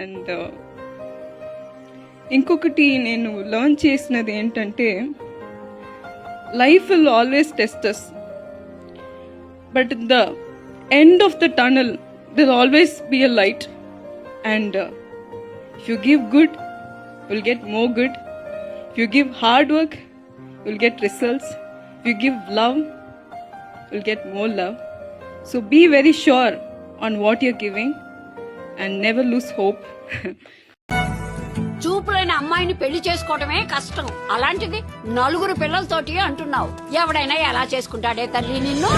And ఇంకొకటి నేను learn చేసినది ఏంటంటే, life will always test us, but the end of the tunnel there will always be a light. And if you give good, you will get more good. If you give hard work, you will get results. If you give love, you will get more love. So be very sure on what you're giving and never lose hope. చూపులైన అమ్మాయిని పెళ్లి చేసుకోవడమే కష్టం, అలాంటిది 4 పిల్లలతోటి అంటున్నావు. ఎవడైనా ఎలా చేసుకుంటాడే తల్లి నిన్ను?